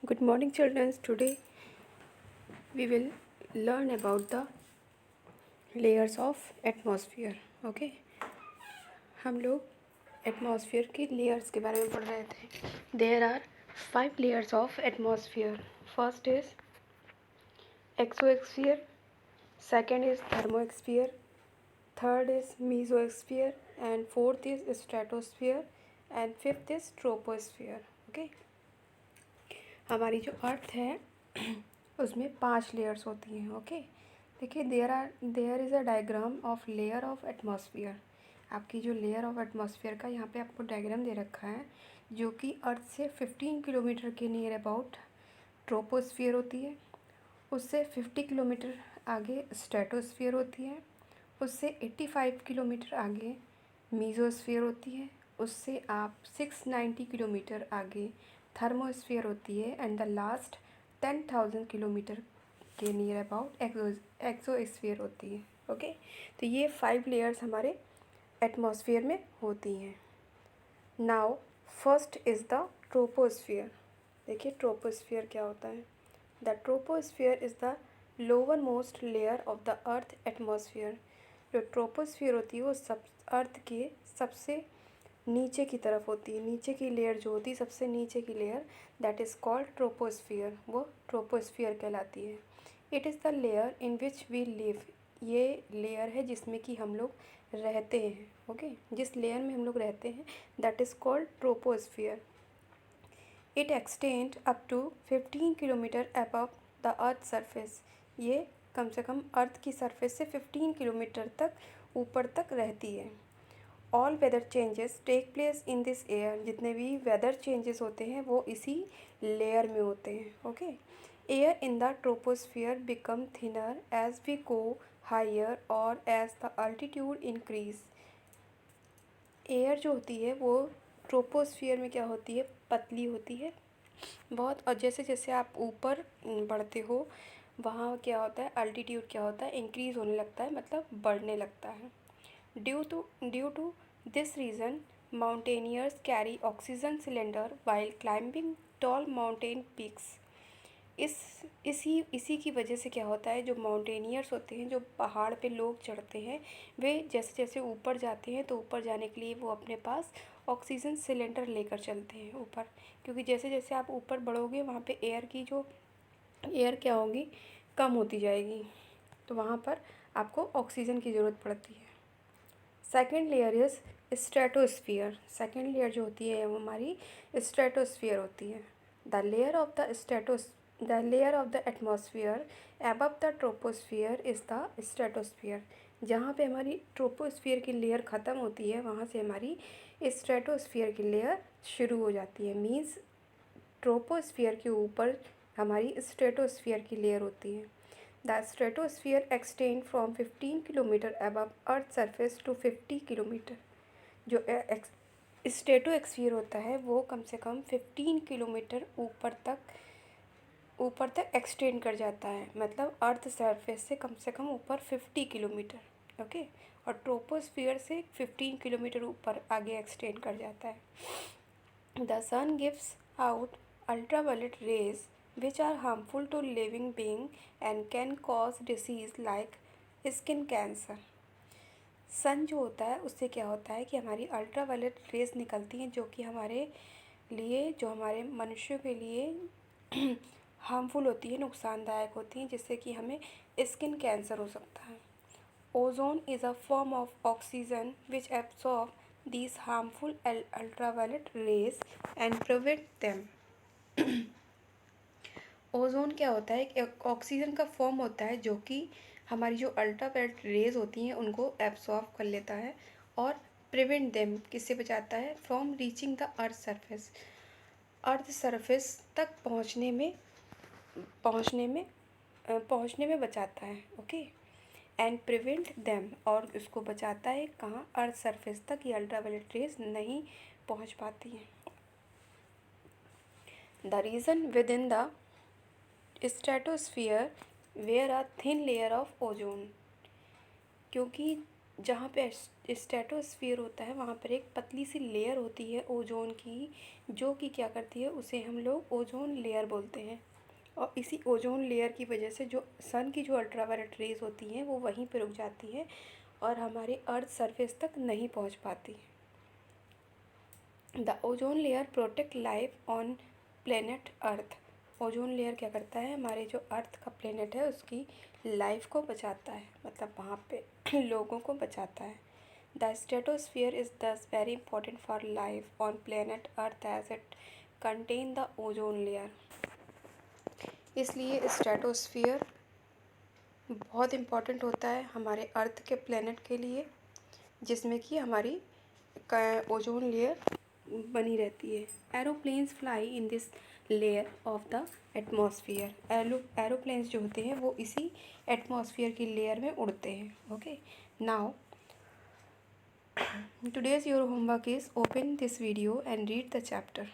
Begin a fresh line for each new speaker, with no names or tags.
Good morning, children. Today we will learn about the layers of atmosphere. Okay, हम लोग atmosphere की layers के बारे में पढ़ रहे थे. There are 5 layers of atmosphere. First is exosphere, second is thermosphere, third is mesosphere, and fourth is stratosphere, and fifth is troposphere. Okay, हमारी जो अर्थ है उसमें 5 लेयर्स होती हैं. ओके, देखिए there is a diagram of layer of atmosphere. आपकी जो layer of atmosphere का यहाँ पे आपको डायग्राम दे रखा है, जो कि अर्थ से 15 किलोमीटर के नियर अबाउट ट्रोपोस्फियर होती है. उससे 50 किलोमीटर आगे स्ट्रेटोस्फियर होती है. उससे 85 किलोमीटर आगे मीजोस्फियर होती है. उससे आप 690 किलोमीटर आगे थर्मोस्फियर होती है. एंड द लास्ट 10,000 किलोमीटर के नियर अबाउट एक्सोस्फियर होती है. ओके, तो ये 5 लेयर्स हमारे एटमॉस्फेयर में होती हैं. Now first is the troposphere. देखिए ट्रोपोस्फियर क्या होता है. The troposphere is the lower most layer of the earth atmosphere. जो ट्रोपोस्फियर होती है वो सब अर्थ के सबसे नीचे की तरफ होती है. नीचे की लेयर जो होती है, सबसे नीचे की layer, that is called troposphere. वो ट्रोपोस्फियर कहलाती है. It is the layer in which we live. ये लेयर है जिसमें कि हम लोग रहते हैं. ओके, जिस लेयर में हम लोग रहते हैं that is called troposphere. It extend up to 15 kilometre above the earth surface. ये कम से कम अर्थ की सरफेस से 15 किलोमीटर तक ऊपर तक रहती है. All weather changes take place in this air. जितने भी वेदर चेंजेस होते हैं वो इसी लेयर में होते हैं. Okay, air in the troposphere become thinner as we go higher और as the altitude increase. Air जो होती है वो ट्रोपोस्फियर में क्या होती है, पतली होती है बहुत. और जैसे जैसे आप ऊपर बढ़ते हो वहाँ क्या होता है, अल्टीट्यूड क्या होता है, इंक्रीज़ होने लगता है, मतलब बढ़ने लगता है. Due to this reason, mountaineers carry oxygen cylinder while climbing tall mountain peaks. इसी की वजह से क्या होता है, जो माउंटेनियर्स होते हैं, जो पहाड़ पे लोग चढ़ते हैं, वे जैसे जैसे ऊपर जाते हैं तो ऊपर जाने के लिए वो अपने पास ऑक्सीजन सिलेंडर लेकर चलते हैं ऊपर. क्योंकि जैसे जैसे आप ऊपर बढ़ोगे वहाँ पे एयर क्या होगी, कम होती जाएगी. तो वहाँ पर आपको ऑक्सीजन की ज़रूरत पड़ती है. Second layer is stratosphere. Second layer जो होती है वो हमारी स्ट्रेटोस्फियर होती है. The layer of the atmosphere above the troposphere is the stratosphere. जहाँ पे हमारी ट्रोपोस्फियर की लेयर ख़त्म होती है वहाँ से हमारी स्ट्रेटोस्फियर की लेयर शुरू हो जाती है. मीन्स ट्रोपोस्फियर के ऊपर हमारी स्ट्रेटोस्फियर की लेयर होती है. The stratosphere extends from 15 kilometre above earth surface to 50 kilometre. जो स्ट्रेटोस्फियर होता है वो कम से कम 15 किलोमीटर ऊपर तक एक्सटेंड कर जाता है. मतलब अर्थ सरफेस से कम ऊपर 50 किलोमीटर. ओके, और ट्रोपोस्फियर से 15 किलोमीटर ऊपर आगे एक्सटेंड कर जाता है. The sun gives out ultraviolet rays which are harmful to living being and can cause disease like skin cancer. सन जो होता है उससे क्या होता है कि हमारी अल्ट्रावायलेट रेज निकलती हैं जो कि हमारे मनुष्यों के लिए हार्मफुल होती है, नुकसानदायक होती हैं, जिससे कि हमें स्किन कैंसर हो सकता है. Ozone is a form of oxygen which absorb these harmful ultraviolet rays and prevent them. Ozone क्या होता है, एक ऑक्सीजन का फॉर्म होता है जो कि हमारी जो अल्ट्रावायलेट रेज होती हैं उनको एब्सॉर्ब कर लेता है और प्रिवेंट देम किससे बचाता है, from reaching the earth surface. Earth surface तक पहुँचने में बचाता है. ओके, एंड प्रिवेंट देम, और उसको बचाता है कहाँ, अर्थ सरफेस तक ये अल्ट्रावायलेट रेज नहीं पहुँच पाती हैं. The reason within the stratosphere where a thin layer of ozone. क्योंकि जहाँ पे स्ट्रेटोस्फीयर होता है वहाँ पर एक पतली सी लेयर होती है ओजोन की, जो कि क्या करती है, उसे हम लोग ओजोन लेयर बोलते हैं। और इसी ओजोन लेयर की वजह से जो सन की जो अल्ट्रावायलेट रेज़ होती हैं वो वहीं पर रुक जाती हैं और हमारे अर्थ सरफेस तक नहीं पहुँच पाती। The ozone layer protect life on planet earth. Ozone layer क्या करता है, हमारे जो अर्थ का प्लेनेट है उसकी लाइफ को बचाता है, मतलब वहाँ पे लोगों को बचाता है। The stratosphere is thus very important for life on planet earth as it contain the ozone layer. इसलिए स्ट्रेटोस्फियर बहुत इम्पॉर्टेंट होता है हमारे अर्थ के प्लेनेट के लिए, जिसमें कि हमारी ओजोन लेयर बनी रहती है। Aeroplanes fly in this layer of the atmosphere. Aeroplanes जो होते हैं वो इसी एटमॉस्फेयर की लेयर में उड़ते हैं। Okay, now today's your homework is open this video and read the chapter.